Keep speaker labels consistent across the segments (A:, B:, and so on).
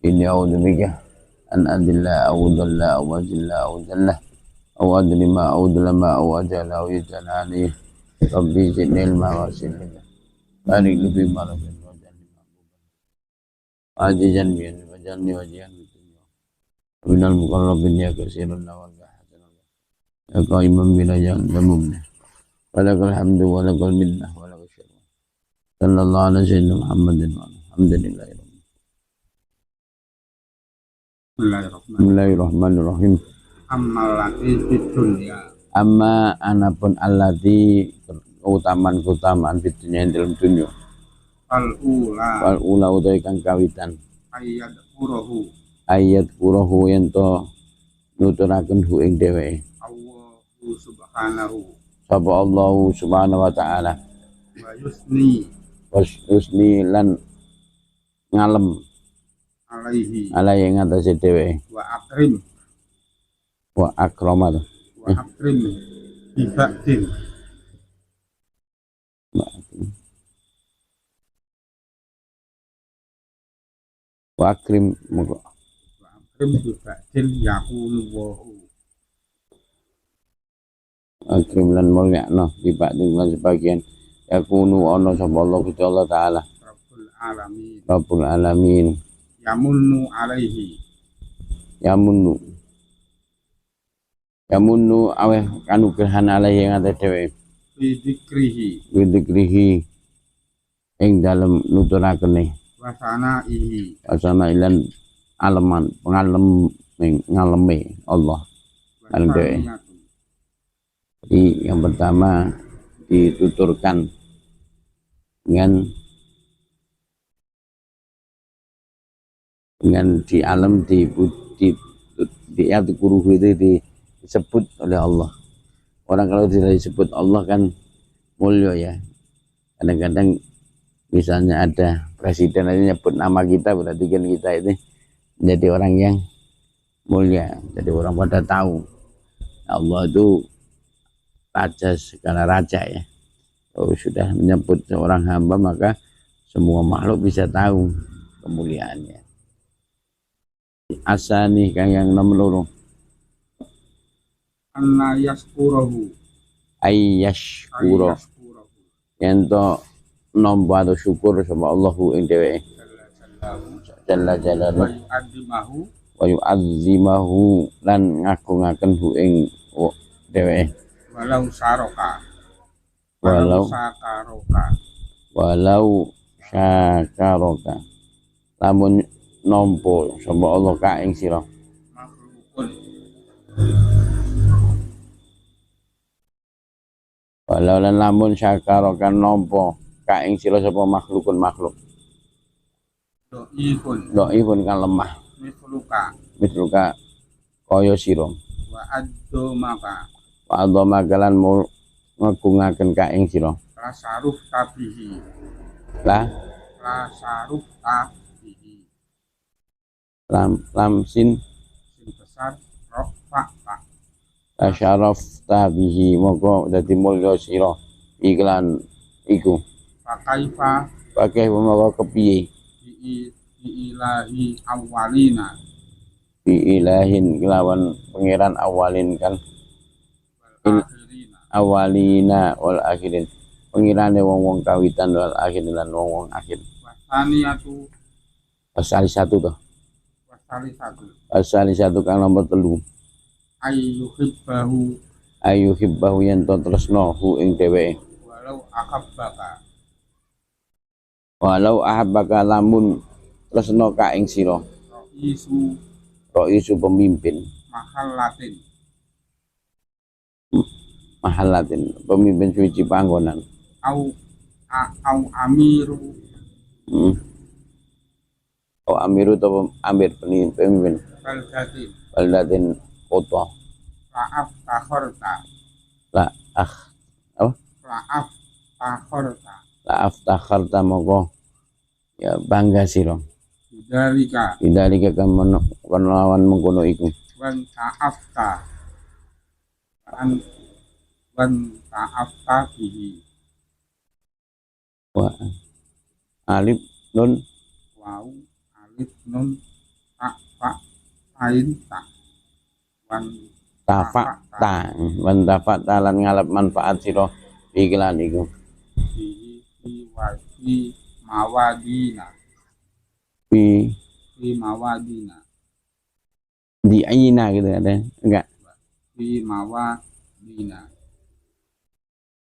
A: Inni a'udzubika an adilla aw dhalla aw ajilla aw jalla aw adlima aw dlama aw ajala aw yajala alayhi. Rabbi zidni ilma wa zidni barik li bima razaqtani ajijan min wajanni wajihan minal muqarrabin ya katsirun wa hasanun ya qaiman bila jamum walakal hamdu walakal minnah walakal syukur sallallahu alaihi sayyidina Muhammadin wa alhamdulillahi. Bismillahirrahmanirrahim. Amma anapun allati keutamaan di dunia dalam dunia. Fal ula utai kang kawitan. Ayat kurohu yento nuturaken hu ing dheweke. Sapa Allahu subhanahu wa ta'ala. Yusni lan ngalem alaihi ngatasi dheweke. Wa akrim bibadin wa akrim bibadin yakunu wahu akrim lan mulyakna bibadin lan sebagian yakunu ana sapa Allah Gusti Allah taala Rabbul alamin yamunnu alaihi yamunnu aweh kanugrahan alaihi yang ada dhewe widikrihi ing dalem nuturakene wasana ilan aleman ngaleme Allah alem dhewe. Jadi yang pertama dituturkan dengan di alam di kuruh itu disebut oleh Allah. Orang kalau tidak disebut Allah kan mulia ya. Kadang-kadang misalnya ada presiden aja nyebut nama kita, berarti kan kita itu menjadi orang yang mulia. Jadi orang pada tahu Allah itu raja segala raja ya. Kalau sudah menyebut seorang hamba maka semua makhluk bisa tahu kemuliaannya. Asani kang yang nomor loro ayyashkurahu ento nomba atau syukur sama Allahu ing dheweke jalla jalaluhu wa yu'azzimahu lan ngagungaken hu ing dheweke walau syakaraka lamun nompo sapa Allah ka ing sira walau lan lamun syakaraka nompo ka ing sira sapa makhluk do'ifun kan lemah misluka kaya sira wa addoma lan ngagungaken ka ing sira la saruf tabihi lam sin besar rofa asyaraf tabihi moko dadi mulya sira iklan iku pakai moko kepiye ilahi awalina ilahin kelawan pangeran awalin kan awalina wal akhirin pengirane wong-wong kawitan wal akhirin lan wong-wong akhir pasal satu toh asal satu kang nomor 3 ayyuhibbahu yen to tresno hu ing dheweke walau ahabbaka lamun tresno ka ing sira isu pemimpin mahallatin pemimpin suci panggonan au amiru atau amir pemimpin baldatin kota laaf takharta moko ya bangga sira idalika kan lawan mengkono iku wan ta'afta bihi wa alif nun
B: tak pak tain tak wan
A: tafakta wan tafakta lan ngalap manfaat sira iklan iku
B: fi mawadina
A: fi
B: fi mawadina
A: di aina gitu ada enggak
B: fi mawadina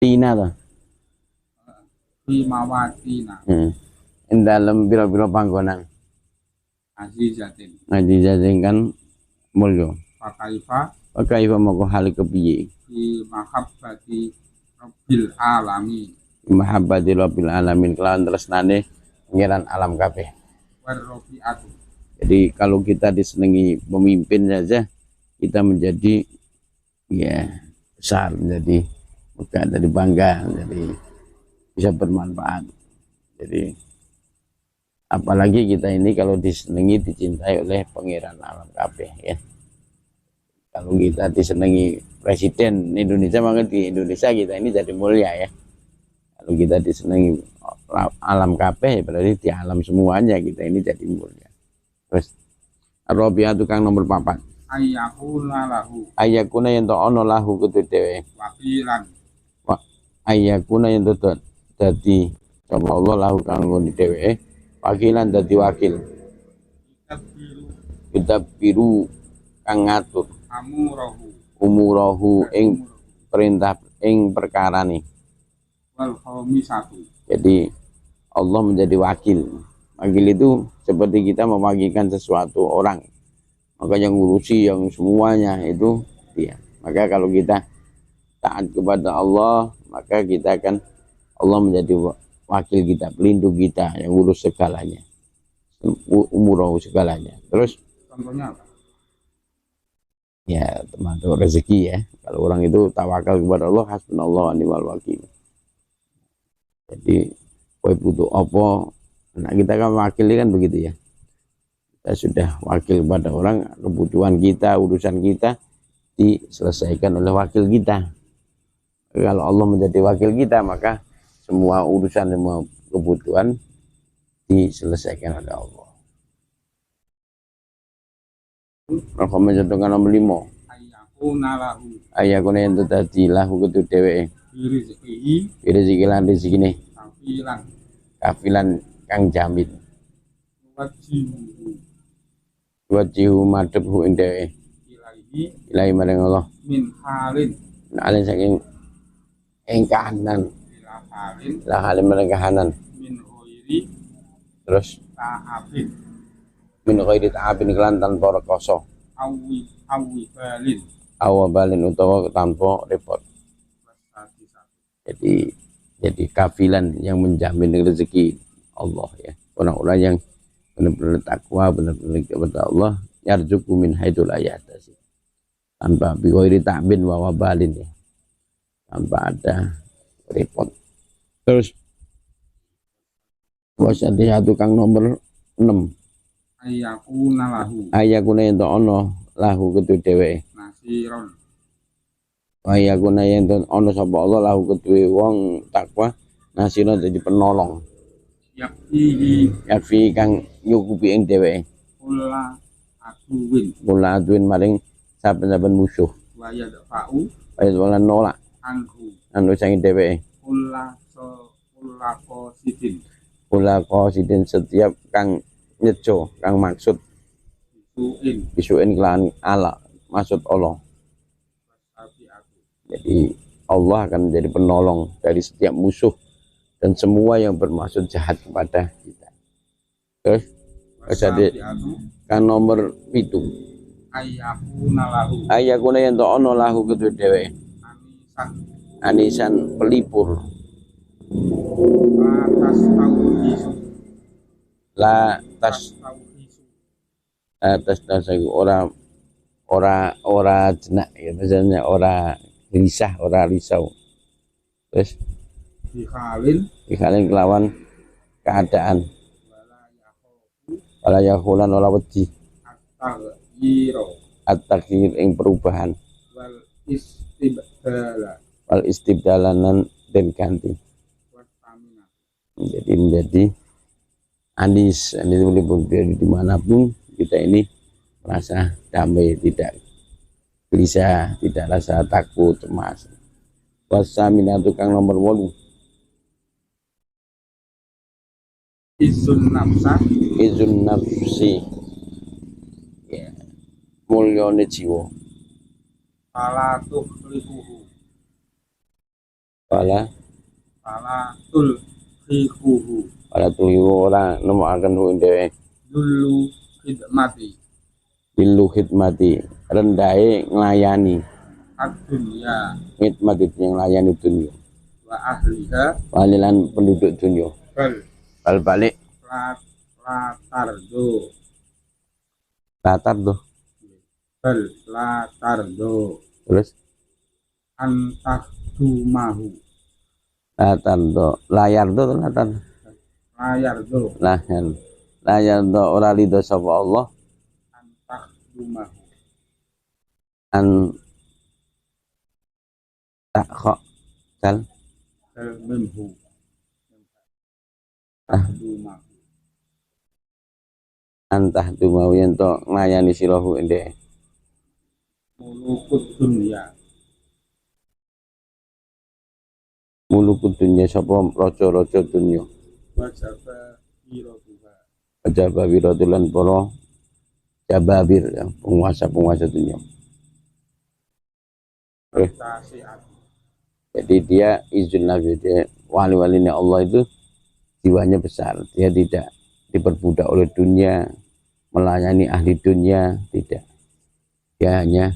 A: tina tuh
B: fi mawadina
A: dalam biro-biro panggonan
B: azizatin
A: ngaji jajengkan mulya pakai moko hal kepiye
B: fi mahabbati rabbil alamin
A: mahabbati rabbil alamin kelawan tresnane pangeran alam kabeh
B: warrofiatu.
A: Jadi kalau kita disenangi pemimpin saja kita menjadi ya besar, menjadi megah, jadi bangga, jadi bisa bermanfaat. Jadi apalagi kita ini kalau disenangi dicintai oleh pangeran alam kabeh ya. Kalau kita disenangi presiden Indonesia, maka di Indonesia kita ini jadi mulia ya. Kalau kita disenangi alam kabeh berarti di alam semuanya kita ini jadi mulia. Terus Rabi'ah tukang nomor 4 ayakuna yang to ono lahu kudu dhewe
B: wakilan
A: ayakuna yang to dadi sapa Allah lahu kanggo dhewe wakilan dadi wakil kita biru kang ngatur umurahu ing perintah ing perkara nih
B: wal khamisatu.
A: Jadi Allah menjadi wakil. Wakil itu seperti kita mewakilkan sesuatu orang, maka yang ngurusi yang semuanya itu dia. Maka kalau kita taat kepada Allah, maka kita akan Allah menjadi wakil kita, pelindung kita yang urus segalanya, umur segalanya. Terus
B: contohnya apa?
A: Ya termasuk rezeki ya. Kalau orang itu tawakal kepada Allah, hasbunallah wa ni'mal wakil. Jadi kowe butuh apa, nah kita kan wakil kan begitu ya. Kita sudah wakil kepada orang, kebutuhan kita, urusan kita diselesaikan oleh wakil kita. Kalau Allah menjadi wakil kita, maka semua urusan, semua kebutuhan diselesaikan oleh Allah. Rahmat jatuhkan nomor 5 ayakuna yang tadi lahu kudu dheweke rezeki lan rezekine kafilan kang jamin wajihu madhephu ing dheweke ilahi maring Allah
B: min halin
A: alin saking ing kahanan la halin maring kahanan
B: min ghairi
A: terus
B: ta'afin
A: min ghairi ta'abin kelan tanpa rekoso
B: awi balin
A: awabalin utawa tanpa repot. Jadi kafilan yang menjamin rezeki Allah ya. Orang-orang yang benar-benar takwa, benar-benar kepada Allah, yarzuqu min haitsu la yahtasib. Tanpa bighairi ta'bin wa wabalin ya. Tanpa ada repot. Terus wasati satu kang nomor 6 ayakuna ento ono lahu kudu dheweke
B: nasiron
A: ayakuna ento ono sapa Allah lahu kudu wong takwa nasiron dadi penolong yakfi kang nyukupi ing dheweke kula aduin maring saben-saben musuh
B: waya dafa'u
A: wala nolak anu sangi dheweke kula qasidin setiap kang nyejo kang maksud bisuin kelan ala maksud Allah. Jadi Allah akan menjadi penolong dari setiap musuh dan semua yang bermaksud jahat kepada kita. Terus jadi kan nomor 7 ayakuna yang ono lahu kudu dhewe anisan pelipur la tas ora jenak ya, misalnya ora risau terus dikhalin kelawan keadaan wala yahulan wala wedi at-taghyir ing perubahan wal istibdalanan dan ganti jadi menjadi anis boleh berdiri dimanapun kita kita ini merasa damai, tidak gelisah, tidak rasa takut, cemas. Wasamina tukang nomor 8
B: izun nafsa
A: izun nafsi, ya, mulyane jiwa.
B: fala tuhlikuhu
A: Pala
B: tulhikuhu
A: ora nemokaken dhewe
B: dulu khidmati
A: bilu khidmati, rendahe nglayani,
B: ad-dunya
A: khidmati yang nglayani dunya,
B: wa ahliha
A: walilan penduduk dunya.
B: bal
A: Balik
B: latardo
A: latar tuh.
B: bal latardo
A: Terus
B: antah dumahu
A: latar tuh, layar tuh latar.
B: layardo
A: Layar tuh ora ridho sapa Allah
B: antah dumahu
A: an tak kok dal
B: bal minhu
A: ah
B: dumahu
A: antah dumau yen to nglayani sirahu ende
B: mulukut dunya
A: mulukut dunya sapa raja-raja dunya
B: wajaba irotuha
A: ajaba wiratulan para jababir, ya, penguasa-penguasa dunia.
B: tasiat
A: Jadi dia izin nabi, dia wali-walinya Allah itu jiwanya besar, dia tidak diperbudak oleh dunia, melayani ahli dunia, tidak, dia hanya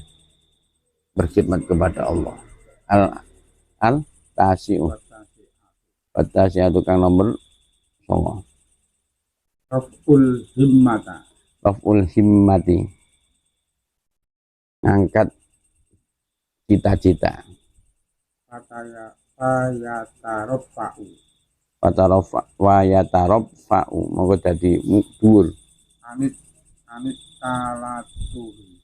A: berkhidmat kepada Allah. Al tasiu batasi tukang nomor 9
B: raful himmata
A: raful himmati, ngangkat cita-cita,
B: fayatarofa'u
A: wa yatarafa'u monggo dadi dhuwur
B: anit talatuhi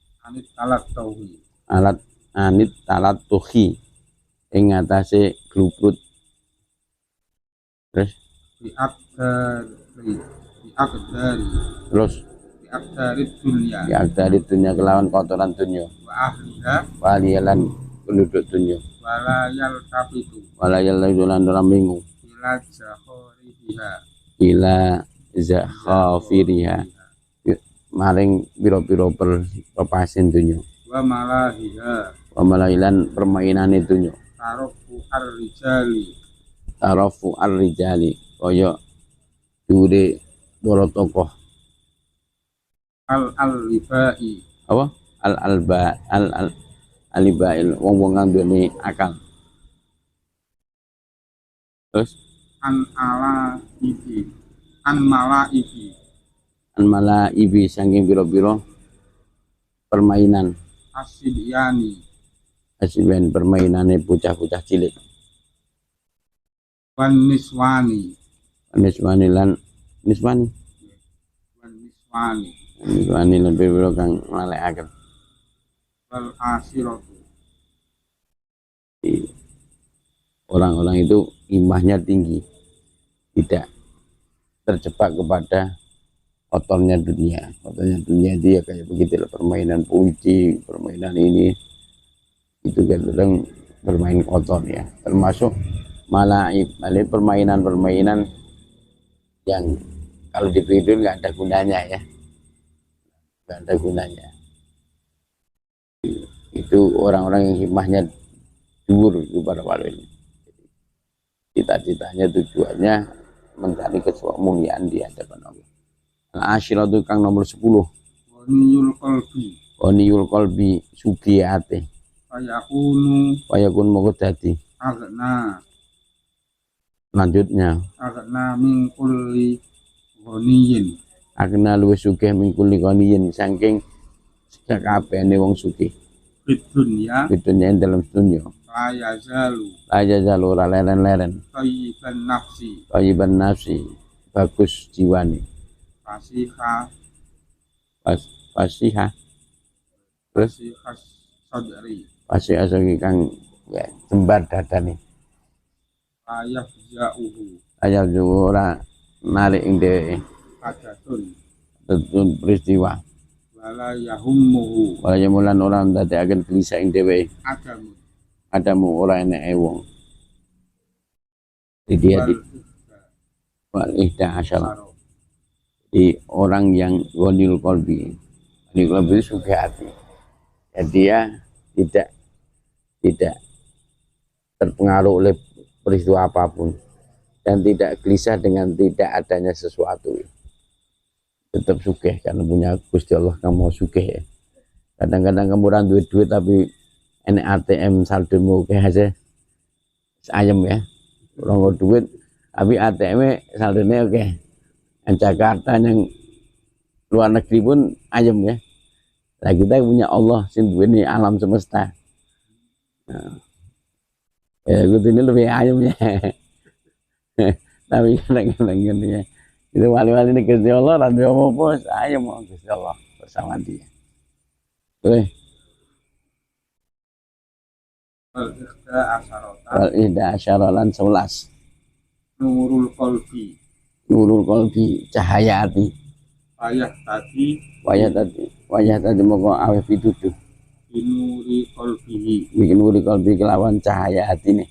A: alat anit talatuhi ing ngatasé glubrut. Terus
B: biakdari
A: terus
B: dunya
A: ya dari dunia kelawan kotoran dunia
B: wa ahliha
A: waliyalan penduduk dunia
B: walayal kafitu
A: walayalan dolan dalam minggu
B: ila jahoriha
A: ila zakhafiriha maring biro-biro perpasin dunia
B: wa malahiha
A: wa malailan permainane dunia
B: tarofu
A: ar-rijali kaya dure para tokoh
B: al-libai
A: apa alibail wong-wong kang duweni akal. Terus
B: an
A: malaibi saking biro-biro permainan
B: asidyani
A: asiben permainane bocah-bocah cilik
B: wan niswani
A: niswani lan niswani lan biro kang ngalekaken
B: wal asiratu
A: orang-orang itu imahnya tinggi, tidak terjebak kepada kotornya dunia. Kotornya dunia itu ya kayak begitu lah, permainan puisi, permainan ini itu kadang bermain kotor ya, termasuk malaib, permainan yang kalau dipikir nggak ada gunanya ya, nggak ada gunanya. Itu orang-orang yang hikmahnya dhuwur itu para wali. Cita-citanya tujuannya mencari kemuliaan di hadapan Allah. Al-asyiratu kang nomor 10
B: waniyul
A: qalbi sugi ate fayakun moga dadi lanjutnya
B: min kulli ghaniyin
A: agna luwih sugih min kulli ghaniyin saking sakabehane wong sugih
B: fid dunya
A: dalam dunya
B: la
A: yazalu ora leren-leren thayyiban nafsi bagus jiwane fasiha terus
B: sadri
A: fasiha sing kang ya jembar dadane ayat ora narik ing dheweke
B: hadatun
A: tetun peristiwa
B: wala yahummuhu
A: wala yamulan orang dadi akan gelisah ing dhewe
B: adamu
A: adamu ora enek wong jadi dia di wal ihda asyara
B: saro
A: di orang yang ghanil qalbi ghanil qalbi itu suka hati ya dia tidak terpengaruh oleh peristiwa apapun dan tidak gelisah dengan tidak adanya sesuatu, tetap sugih karena punya Gusti Allah. Kamu sugih ya, kadang-kadang kamu ora duit tapi enek ATM saldomu oke aja ayam ya, orang duit tapi ATM saldonya oke. Yang Jakarta yang luar negeri pun ayam ya. Nah kita punya Allah sing duweni alam semesta. Nah, ya gue ini lebih ayam ya. Tapi kadang-kadang gini ya. Itu wali-wali ini Gusti Allah radio apa ayam mau Gusti Allah bersama dia. Boleh. Wal ihda asyara lan 11.
B: nurul qalbi
A: Nurul qalbi cahaya hati. Wayah tadi moko aweh pituduh.
B: binuri qalbihi
A: Bikin nuri qalbi kelawan cahaya hati nih.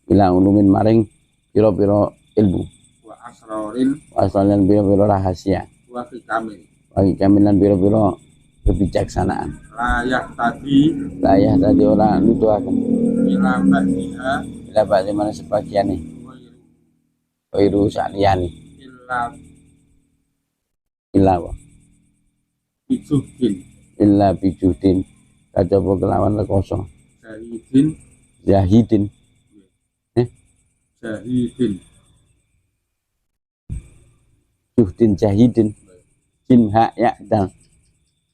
B: ila ulumin
A: Maring piro-piro ilmu.
B: wa asrorin
A: Wasalan piro-piro rahasia.
B: wa hikamin
A: Bagi kamilan piro-piro kebijaksanaan.
B: layah
A: tadi orang nuduhaken
B: ila ba'diha
A: bila bagaimana sebagian nih wiru saliyani
B: illa
A: illa
B: bijuhdin
A: illa bijudin kajaba kelawan rekoso
B: jahidin
A: juhdin jahidin jin hak ya dal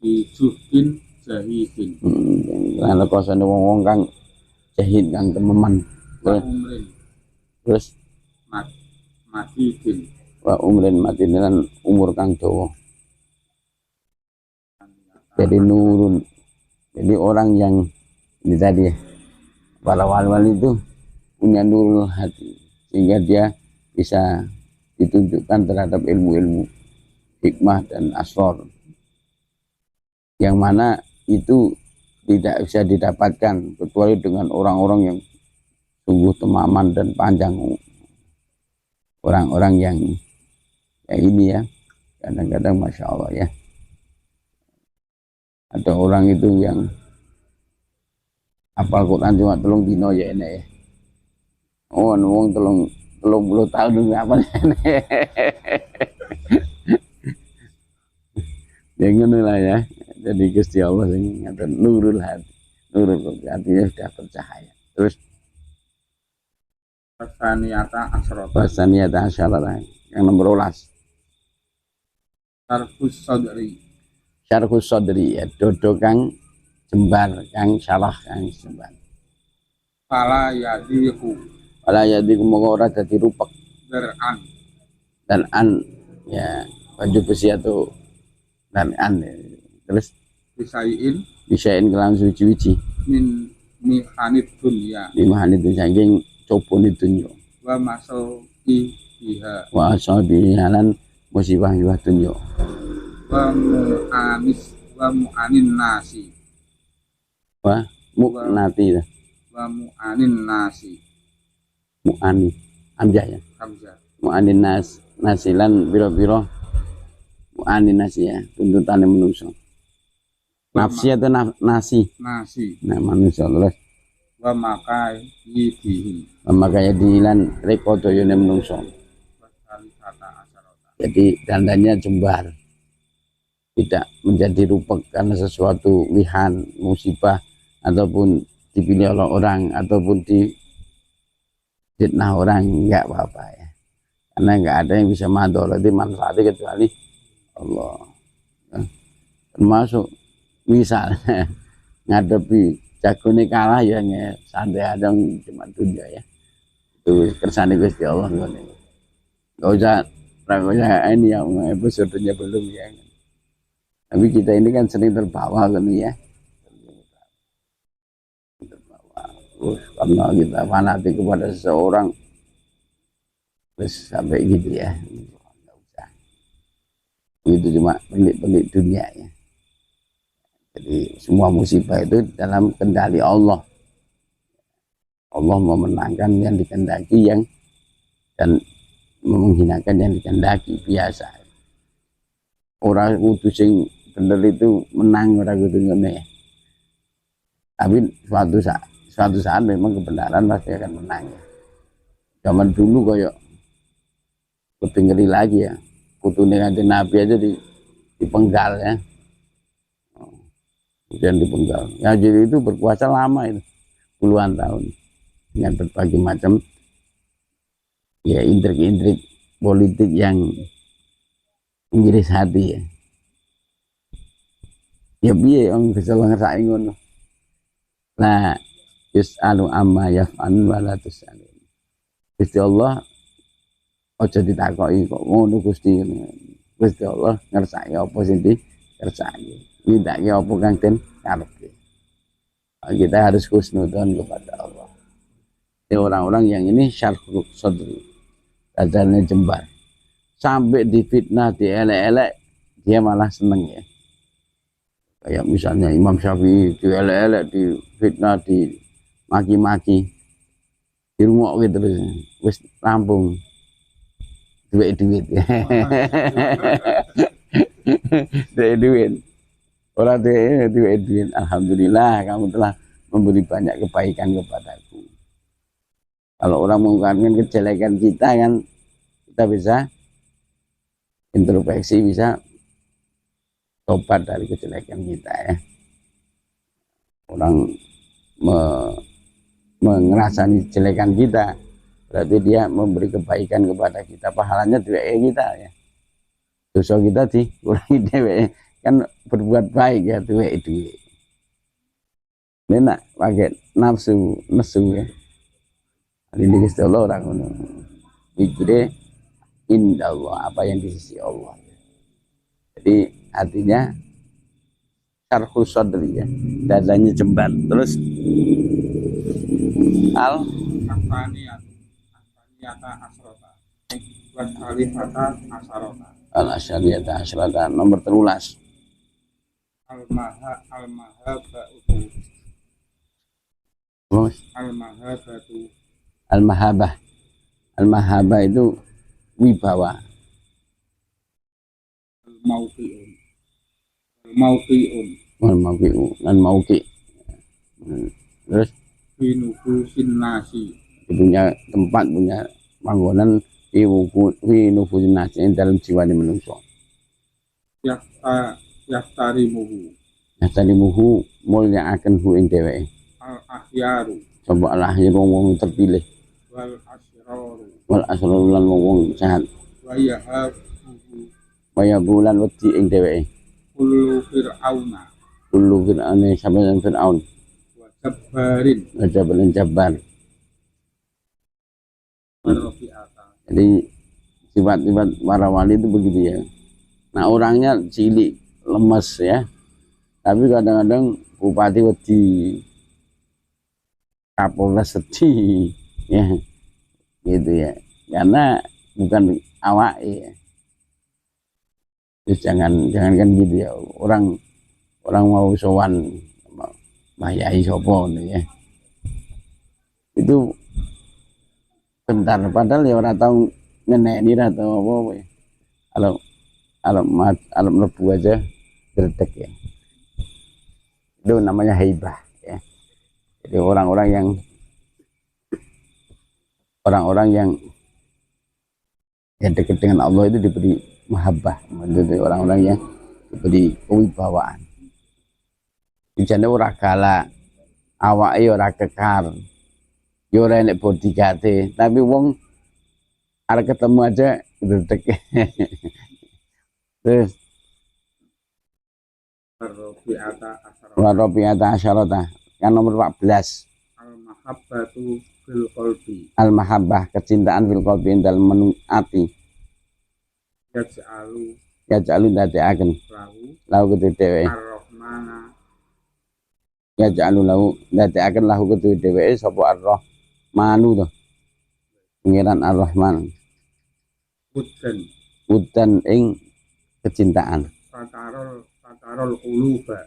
B: bijuhdin jahidin
A: lan rekoso wong-wong kang jahid kang tememan
B: wa umrin
A: terus
B: matidin
A: wa umrin mati dengan umur kang dawa. Jadi nurun, jadi orang yang ini tadi para wali-wali itu punya nurul hati sehingga dia bisa ditunjukkan terhadap ilmu-ilmu hikmah dan asrar yang mana itu tidak bisa didapatkan kecuali dengan orang-orang yang sungguh temaman dan panjang, orang-orang yang kayak ini ya. Kadang-kadang Masya Allah ya, ada orang itu yang hafal Quran cuma 3 dino ya enak ya. Oh, wong 30 tahun dulu apa enak. Ya ngono lah ya. Jadi Gusti Allah sing ngaten nurul hati. Nurul hatinya sudah bercahaya. Terus Fasaniyata asyarah yang nomor 12. Syarhus Sadri ya, dodo kang jembar kang syarah kang jembar.
B: Fala yadiku
A: Moga ora dadi rupek
B: ber'an
A: dan an ya baju besi atau dan an ya. Terus bisain kelam suci-suci
B: min mihanid dunya
A: limahan itu saking copone dunya
B: wa masauki biha
A: wa asabi halan musibah yuwa dunya
B: wa mu'anin nasi
A: wa mu'nati
B: wa mu'anin nasi
A: mu'ani amjah ya
B: hamzah
A: mu'anin nasilan biro-biro mu'anin nasi ya tuntutannya manusia nafsi atau nasi nah manusia terus
B: wa makai yidihim
A: makanya dilan rekodo yone manusia. Jadi dandanya jembar, tidak menjadi rupek karena sesuatu wihan musibah ataupun dipilih oleh orang ataupun di fitnah orang, enggak apa-apa ya, karena enggak ada yang bisa madolati manfaatnya kecuali Allah. Termasuk misalnya ngadepi jagone kalah ya santai aja cuma dunia ya, itu kersane Gusti Allah ngene. Enggak usah ini yang episodenya belum ya. Tapi kita ini kan sering terbawa kan ya. Terbawa. Karena kita fanatik kepada seseorang terus sampai gitu ya. Enggak usah. itu cuma pelik-pelik dunia ya. Jadi semua musibah itu dalam kendali Allah. Allah memenangkan yang dikehendaki dan menghinakan yang dikehendaki biasa. Orang kudu sing bener itu menang, orang kudu ngene. Tapi suatu saat memang kebenaran pasti akan menang ya. Zaman dulu kayak lebih ngeri lagi ya. Putune Kanjeng Nabi aja dipenggal ya. Kemudian dipenggal. Ya jadi itu berkuasa lama itu, puluhan tahun dengan berbagai macam ya intrik-intrik politik yang mengiris hati ya. Ya piye wong kesel ngersaki ngono. Nah, yus'alu amma yaf'an wa la tus'alun. Gusti Allah aja ditakoki kok ngono Gusti. Gusti Allah ngersaki apa sing dikersaki. Nindakake apa kang den karepe. Kita harus husnudzon kepada Allah. Ini orang-orang yang ini syarhul sadri, dadanya jembar. Sampai difitnah, dielek-elek, dia malah seneng ya. Kayak misalnya Imam Syafi'i dielek-elek, difitnah, dimaki-maki, dirumok gitu terus, wis rampung, duit. Duit. Orang duit. Alhamdulillah kamu telah memberi banyak kebaikan kepadaku. Kalau orang mengungkapkan kejelekan kita kan, kita bisa introspeksi, bisa tobat dari kejelekan kita ya. Orang mengerasani kejelekan kita, berarti dia memberi kebaikan kepada kita, pahalanya duit kita ya. Dosa kita dikurangi duit, kan berbuat baik ya duit. Ini nak pakai nafsu ya. Ini Gusti Allah orang ngono. Pikire indah Allah, apa yang di sisi Allah. Jadi artinya syarhul sadri ya, dadanya jembar. Terus
B: Asaniyata asrota was alifata asarota
A: al-asyariyata asyrata nomor 13. Al-mahabah itu wibawa. Al-mauqi'un dan mauqi. Terus
B: nufusin nasi,
A: punya tempat, punya panggonan fi nufusin nasi dalam jiwa manusia. Yahtarimuhu mulya akan hu ing dheweke.
B: Al-ahyaru
A: Coba lahir wong terpilih. Wal asraru lan wong sehat. Waya bulan wedi ing dheweke.
B: Kullu
A: fir'aune sampeyan Fir'aun. Jabarin Jabbar. Jadi sifat-sifat para wali itu begitu ya. Nah orangnya cilik, lemes ya. Tapi kadang-kadang bupati wedi, Kapolres sedih ya. Gitu ya. Karena bukan awak ya. Terus jangan kan gitu ya. Orang mau sowan Mbah Yai sopo ya. Itu bentar, padahal ya orang tahu ngeneni atau apa ya. Kalau mlebu aja gerdek ya. Itu namanya haibah ya. Jadi orang-orang yang dekat dengan Allah itu diberi mahabbah. Jadi orang-orang yang diberi kewibawaan. Dijane ora galak, awake ora kekar, yo ora enek bodyguard, tapi wong arep ketemu aja gredeg. Terus Rabi'ata asyarata kan nomor 14.
B: Al-mahabbatu fil qalbi.
A: Al-mahabbah kecintaan fil qalbi dalam ati. Yaj'alu dadekaken lahu kedhewe.
B: Ar-rahmana
A: Yaj'alu lahu dadekaken lahu kedhewe sapa ar-rahmanu to. Pangeran ar-rahman.
B: Udan
A: Ing kecintaan.
B: Fatarol quluba.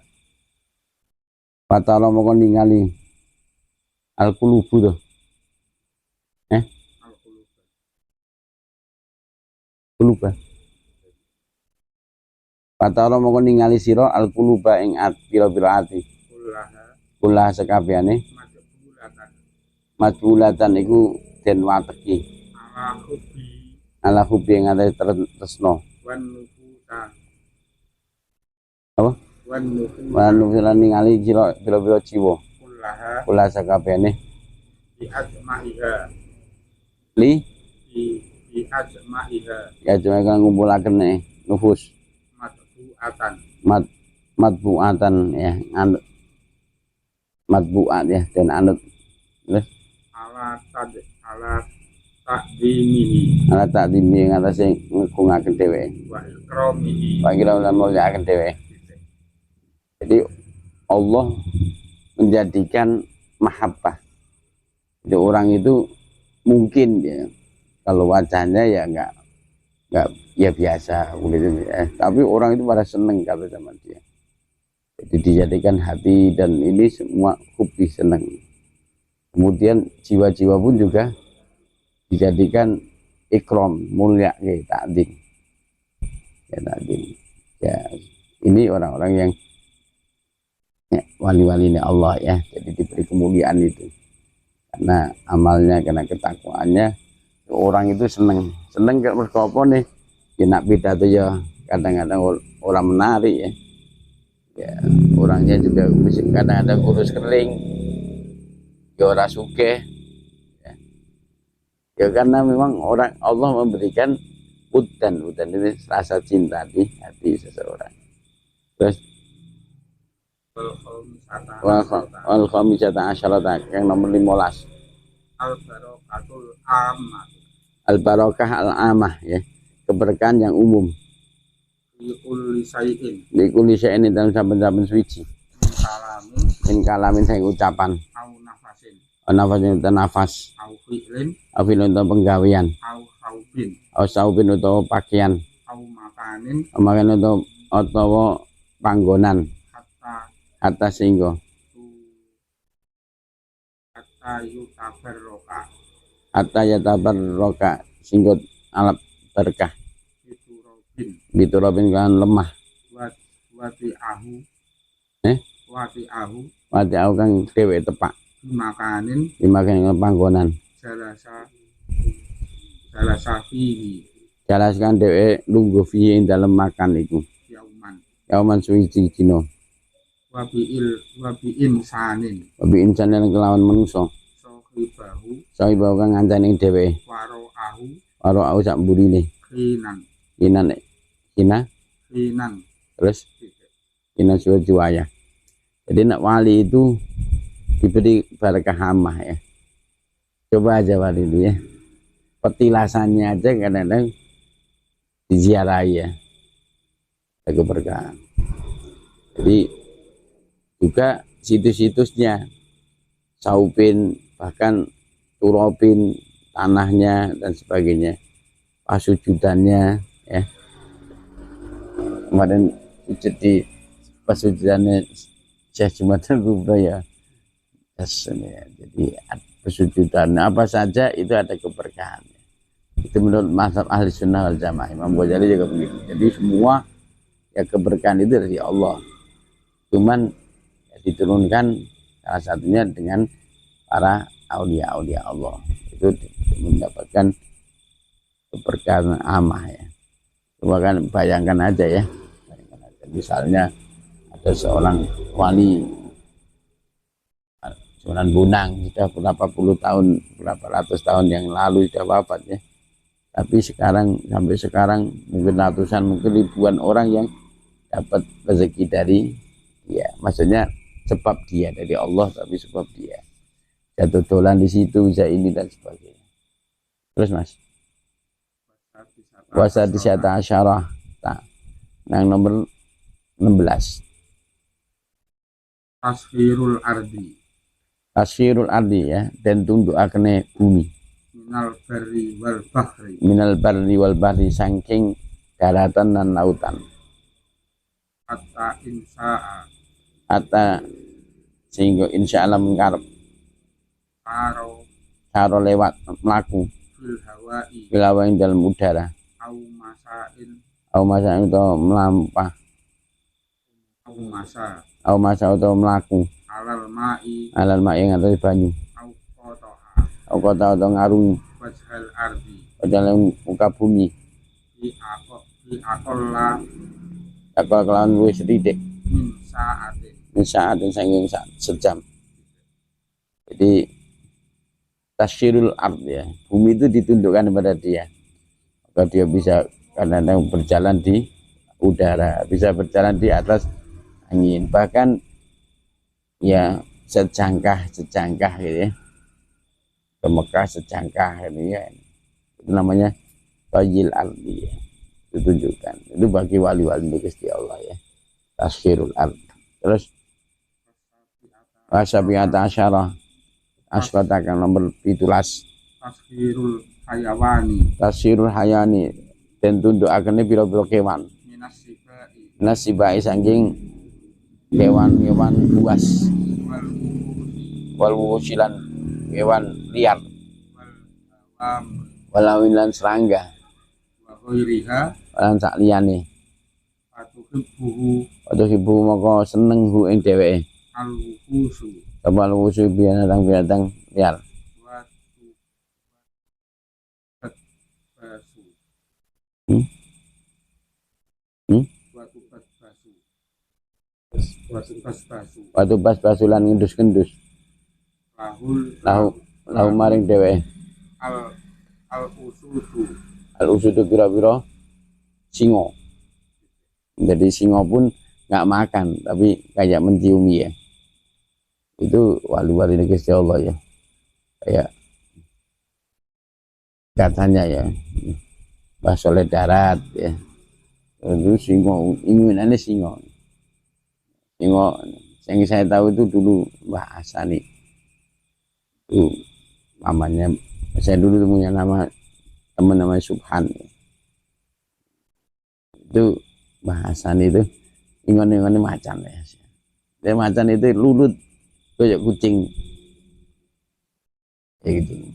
A: Fatara moko ningali al qulubu to.
B: Al quluba.
A: Quluba. Fatara moko ningali sira al quluba ing pira-pira ati.
B: Kullaha
A: Kula sekabehane
B: madbulatan.
A: majbulatan iku den wateki
B: Ala hubbi
A: ala hubi ing ate tresno.
B: wan nufusa.
A: Apa?
B: Wan nufusa.
A: Lan ningali sira pira-pira jiwa.
B: Kullaha
A: Kula sakabehane
B: bi ajma'iha.
A: li
B: Bi ajma'iha.
A: ya cuma kang ngumpulaken nufus
B: Madbu'atan.
A: matbuatan ya anut matbuat ya dan anut terus
B: Ala takdimihi
A: ala tak dimi ing atase ngegungaken dheweke
B: wa ikramihi.
A: panggil lan mulyakaken dheweke. Jadi Allah menjadikan mahabbah. Jadi orang itu mungkin ya kalau wajahnya ya enggak ya biasa gitu ya. Tapi orang itu pada seneng kalau sama dia. Jadi dijadikan hati dan ini semua hobi seneng. Kemudian jiwa-jiwa pun juga dijadikan ikram, mulia, ta'zim. Ya ta'zim. Ya ini orang-orang yang ya, wali-walinya Allah ya. Jadi diberi kemuliaan itu. Karena amalnya, karena ketakwaannya orang itu seneng ke merkopo nih. Ya nak pidato ya kadang-kadang orang menarik ya. Ya, orangnya juga kadang-kadang kurus kering, ya orang sugih, ya karena memang orang Allah memberikan udan ini rasa cinta di hati seseorang. Terus wal khamisata asyarata yang nomor 15
B: Al barakatul ammah.
A: al barakah al amah ya, keberkahan yang umum.
B: Fi kulli syai'in.
A: Di kulli syai'in dalam saben-saben suci.
B: Kalamin.
A: Min kalamin saya ucapan.
B: Au nafasin.
A: Nafasin itu nafas.
B: Au fi'lin.
A: Afil untuk penggawean.
B: Au haubin.
A: Au saubin untuk pakaian.
B: Au makanin.
A: Makan untuk atau panggonan. Hatta sehingga.
B: Hatta yutabarroka.
A: Hatta yatabarroka sehingga alat berkah. Biturabin kan lemah.
B: Wati ahu. Wati
A: ahu kan dewe tepak. Dimakanin panggonan.
B: Jalasa fihi.
A: Jalaskan dewe lungguh fihi dalam makan itu. Yauman suci dino.
B: Wabi insanin.
A: Wabi insanin kelawan manusia. Sohibahu kan ngancani dewe. Waro ahu sak burine. Kinan terus kinan juwaya. Jadi nak wali itu diberi barakah hamah ya. Coba aja wali itu ya, petilasannya aja kadang-kadang diziarahi ya, ada keberkahan. Jadi juga situs-situsnya, saupin bahkan turobin tanahnya dan sebagainya, pasujudannya ya. Kemarin jadi pasujudannya Syekh Jumatan Kubra ya. Jadi pesujudan apa saja itu ada keberkahan. Itu menurut mazhab ahli sunnah wal jamaah. Imam Ghazali juga begitu. Jadi semua ya keberkahan itu dari Allah. Cuman ya, diturunkan salah satunya dengan para aulia-aulia Allah. Itu mendapatkan keberkahan amah ya. Coba kan bayangkan aja ya. Misalnya ada seorang wali Sunan Bonang sudah berapa puluh tahun, berapa ratus tahun yang lalu sudah wafat ya. Tapi sekarang sampai sekarang mungkin ratusan, mungkin ribuan orang yang dapat rezeki dari dia. Maksudnya sebab dia dari Allah, tapi sebab dia jatuh dolan di situ bisa ini dan sebagainya. Terus Mas. Puasa disyata asyarah. Nah, yang nomor 16.
B: Tasfirul ardi.
A: Tasfirul ardi ya, dan tunduk akne bumi.
B: Minal barri wal bahri.
A: Minal barri wal bahri, saking daratan dan lautan.
B: hatta insa'a
A: Hatta sehingga insya Allah mengkarep
B: taro
A: karo lewat melaku
B: fil hawa'i
A: bilawa yang dalam udara
B: au masain
A: au masa itu melampah
B: au masa
A: itu melaku
B: alal ma'i
A: alal mak yang atas banyu
B: au qata'a
A: au kota atau ngarungi
B: wajhal ardi
A: dalam muka bumi
B: fi aqalla
A: apa kelawan luwih sedidik
B: min sa'atin
A: saat dan saking sejam. Jadi tasyirul ard ya, bumi itu ditundukkan kepada dia maka dia bisa kadang-kadang berjalan di udara, bisa berjalan di atas angin, bahkan ya sejangkah gitu ya, ke Mekah sejangkah ini ya, itu namanya tajil ardi ya. Ditunjukkan itu bagi wali-wali Gusti Allah ya, tasyirul ard. Terus wasabiata asyara asratakan nomor 17
B: tasghirul hayawani
A: tasirul hayani dan tunduk akhirnya biro-biro kewan
B: minas sibai
A: nasibai sangking kewan-kewan buas
B: wal wuhudi
A: wal wusilan kewan liar
B: wal hawam
A: walawilan serangga
B: wa ghairiha
A: walan sak liyane
B: fatuhibbuhu
A: atau ibu moko seneng hu ing dheweke
B: al wuhusu
A: apa wusu binatang-binatang liar
B: wa tubasu
A: hmm? Hmm?
B: wa tubasu wa tubasu
A: Waktu bas-basulan ngendus-kendus lahu maring dheweke
B: al usudu
A: al usudu pira-pira singo. Jadi singo pun nggak makan tapi kayak menciumi ya, itu wali-wali Gusti Allah ya, kayak katanya ya Mbah Soleh Darat ya, itu singo inginannya singo yang saya tahu itu dulu Mbah Asani itu namanya, saya dulu punya nama teman namanya Subhan ya. Itu bahasan itu ingon-ingonnya macan ya. Dia macan itu lulut kayak kucing kayak gitu.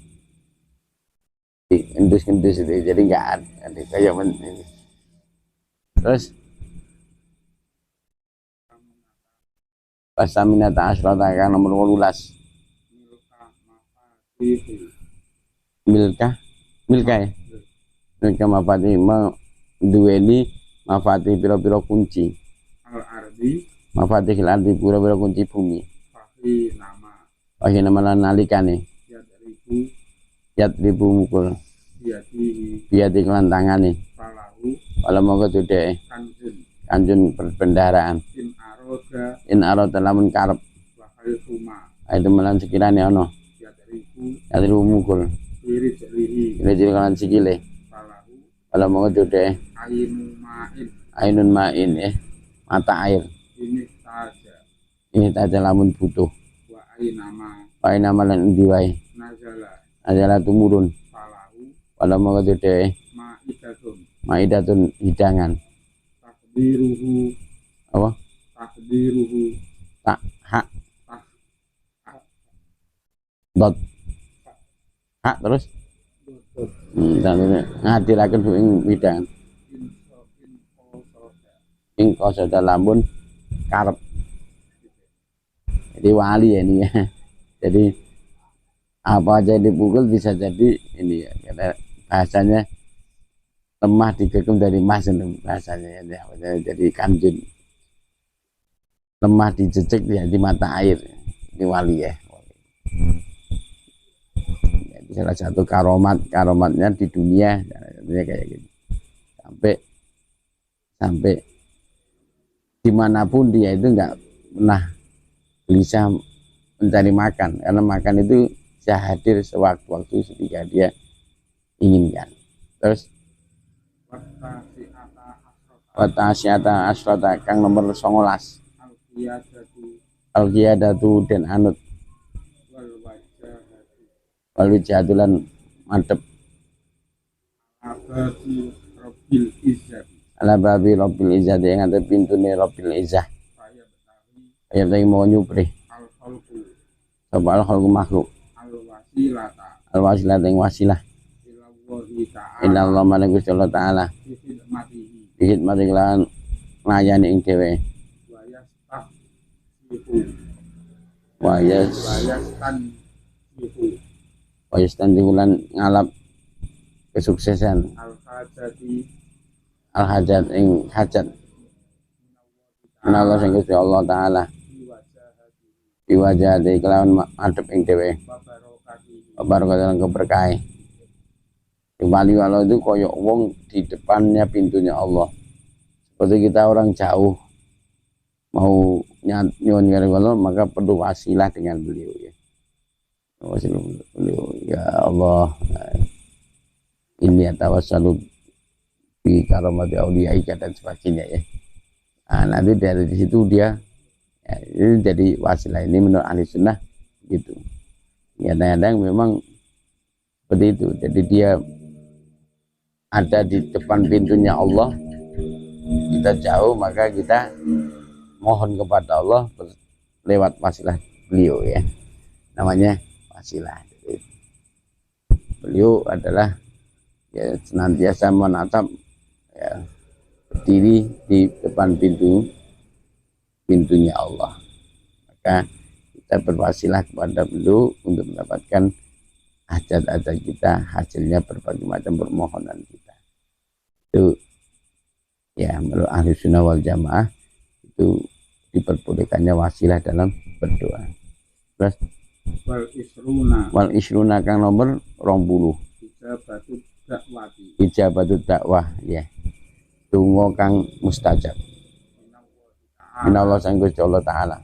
A: Endus-endus itu jadi nggak ada kayak ini. Terus Pasaminata Asrata kan nomor 18 Milkah ya Milkah mafati duweni mafati pira-pira kunci
B: al ardi
A: mafati ardi pira-pira kunci bumi
B: fahi nama
A: lan nalikane yadribu mukul biati kelan tangane
B: falahu
A: wala mongko dudeke
B: kanjun
A: kanjun perbendaraan in aroda lamun karep
B: wa khairuma
A: itu melan sekirane ana yadribu mukul
B: wirijlihi
A: jadi kelan sikile
B: falahu
A: wala mongko dudeke ainun ma'in ya, mata air ini saja lamun butuh wa ainama lan endi wae nazala tumurun wala mongko dudeke maidatun hidangan
B: takdiruhu
A: apa tak hak dot hak terus ngadiraken ing hidangan ing kosoda lamun karep. Jadi wali ya ini ya. Jadi apa aja dipukul bisa jadi ini ya, karena bahasanya lemah digegem dari emas bahasanya ya, jadi kanjun lemah dijejek ya di mata air, ini wali ya. Jadi salah satu karomatnya di dunia kayak gitu, sampai dimanapun dia itu nggak pernah bisa mencari makan, karena makan itu bisa hadir sewaktu-waktu ketika dia inginkan. Terus watasyata asrata kang nomor 19 al-qiyadatu dan anut wal wijhatulan mantep ala babi Rabbil Izzah yang ada pintune Rabbil Izzah
B: Faya betawi
A: ayat lagi mau nyupri
B: al khalqu
A: sapa al khalqu makhluk
B: al wasilata
A: al wasilah yang wasilah
B: ila Allahi
A: inna
B: ta'ala
A: Allah mana Gusti Allah taala
B: fi khidmatihi
A: bihit mati kelawan nglayani ing dhewe
B: wa yastahsifu
A: wa yas
B: wa yastansifu
A: wa yastandilan ngalap kesuksesan
B: al hajati
A: al hajat ing hajat inna Allah sing Gusti Allah taala
B: fi wajahati
A: diwajah di kelawan adep ing dhewe
B: wa barakatihi
A: barakatan keberkahe wali walau itu koyok wong di depannya pintunya Allah seperti kita orang jauh mau nyuwun karo Allah maka perlu wasilah dengan beliau ya wasilah beliau ya Allah ini tawassalu bi karamati auliyaika dan sebagainya ya nah, nanti dari situ dia ya, ini jadi wasilah ini menurut ahli sunnah gitu kadang-kadang memang seperti itu jadi dia ada di depan pintunya Allah kita jauh maka kita mohon kepada Allah lewat wasilah beliau ya namanya wasilah beliau adalah ya senantiasa menatap ya, berdiri di depan pintunya Allah maka kita berwasilah kepada beliau untuk mendapatkan hajat-hajat kita hasilnya berbagai macam permohonan kita itu ya menurut ahli sunnah wal jamaah itu diperbolehkannya wasilah dalam berdoa terus
B: wal
A: isruna kang nomor 20
B: ijabatu dakwati
A: ijabatut dakwah ya donga kang mustajab minallah sang Gusti Allah taala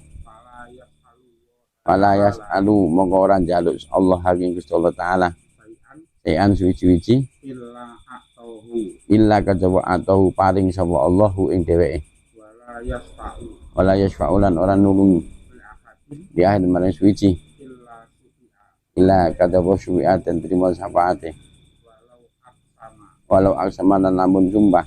A: wala yas'alu mongko ora njaluk Allah hakim Gusti Allah taala sayan suci-suci
B: illa a'tahu
A: illa kajaba atahu paring sapa Allahu ing dheweke
B: wala yasfa'u
A: wala yasfa'u lan ora nulungi
B: li ahadin
A: di ahad maring suci
B: illa sufi'a
A: illa kajaba syu'iat dan terima syafaate
B: walau aqsama
A: walau aksama lan lamun sumpah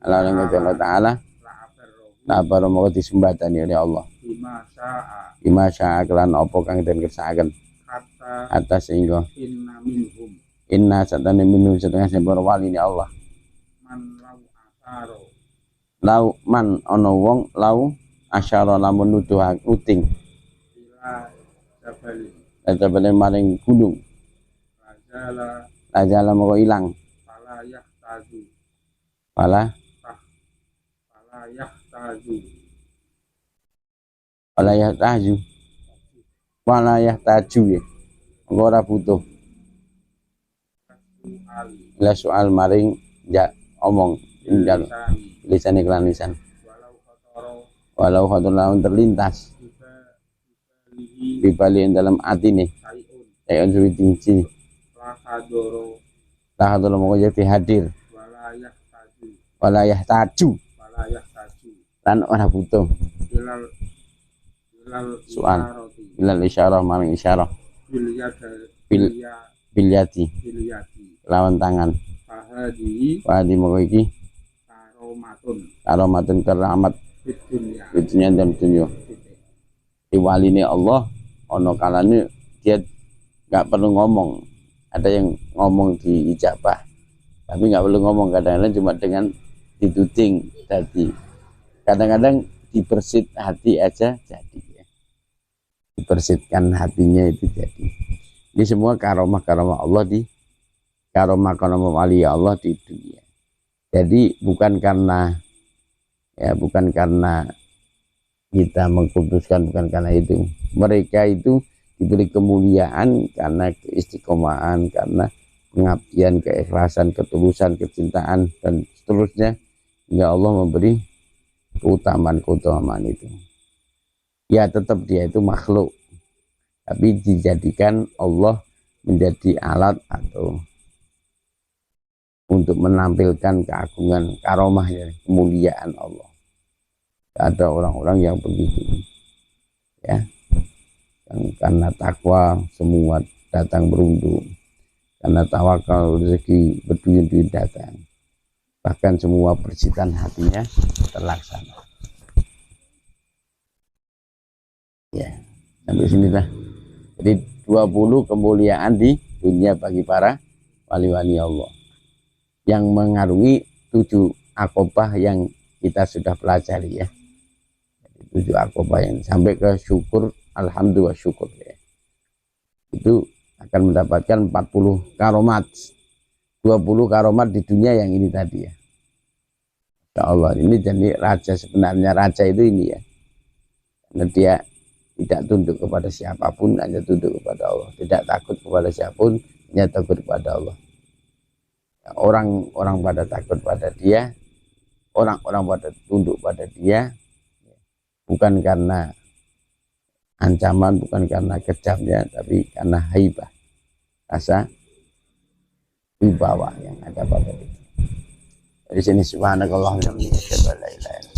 B: ala
A: Allah Gusti Allah taala
B: la abarrohu
A: la baro mongko disembadani oleh Allah
B: bima sya'a
A: bima syaa kelan apa kang den kersakaken
B: hatta
A: atas sehingga
B: inna minhum
A: inna satane minu setengah separ wali ni Allah
B: man lau asaro
A: lau man ono wong lau asyara lamun nuduh uting
B: ila jabali
A: jabale maring gunung
B: rajala
A: ajala moko ilang
B: fala yahtaju
A: pala
B: fala yahtaju
A: pala yahtaju pala yahtaju ya engko ora butuh
B: su'ali
A: ila soal maring ya omong indal
B: lisani
A: lisan iklan lisan
B: walau kotoro
A: walau khatul laun terlintas
B: lihi
A: bibali ing dalam atine
B: sayun
A: sayon suwi
B: lakadoro
A: lah khatul moko jadi hadir
B: wala yahtaju
A: wala yahtaju
B: wala yahtaju
A: lan ora butuh
B: ilal
A: Soal.
B: isaroti
A: ila isyarah maring isyarah
B: bil yada
A: Bil- bil yati
B: bil yadi
A: lawan tangan
B: fahadi
A: wa di moko iki
B: karomatun
A: karomatun keramat
B: fid dunya
A: dunia dan dunia di waline Allah ono kalane dia nggak perlu ngomong ada yang ngomong di ijabah tapi nggak perlu ngomong kadang-kadang cuma dengan dituting tadi kadang-kadang dibersit hati aja jadi ya. Dibersitkan hatinya itu jadi ini semua karomah Allah di karomah wali Allah di dunia jadi bukan karena kita mengkuduskan bukan karena itu mereka itu diberi kemuliaan karena keistiqomahan karena pengabdian keikhlasan ketulusan kecintaan dan seterusnya hingga Allah memberi keutamaan itu ya tetap dia itu makhluk tapi dijadikan Allah menjadi alat atau untuk menampilkan keagungan karomahnya kemuliaan Allah ada orang-orang yang begitu ya yang karena takwa semua datang berundung karena tawakal rezeki berduyun-duyun datang bahkan semua percikan hatinya terlaksana. Ya, sampai sinilah. Jadi 20 kemuliaan di dunia bagi para wali-wali Allah yang mengarungi 7 akobah yang kita sudah pelajari ya. 7 akobah yang sampai ke syukur, alhamdulillah syukur ya. Itu akan mendapatkan 40 karomat, 20 karomat di dunia yang ini tadi ya. Ya Allah, ini jadi raja, sebenarnya raja itu ini ya. Karena dia tidak tunduk kepada siapapun, hanya tunduk kepada Allah. Tidak takut kepada siapapun, hanya takut kepada Allah. Orang-orang pada takut pada dia, orang-orang pada tunduk pada dia, bukan karena ancaman, bukan karena kejamnya, tapi karena haibah, rasa wibawa yang ada pada dia. Dari sini subhanakallahumma wa bihamdika,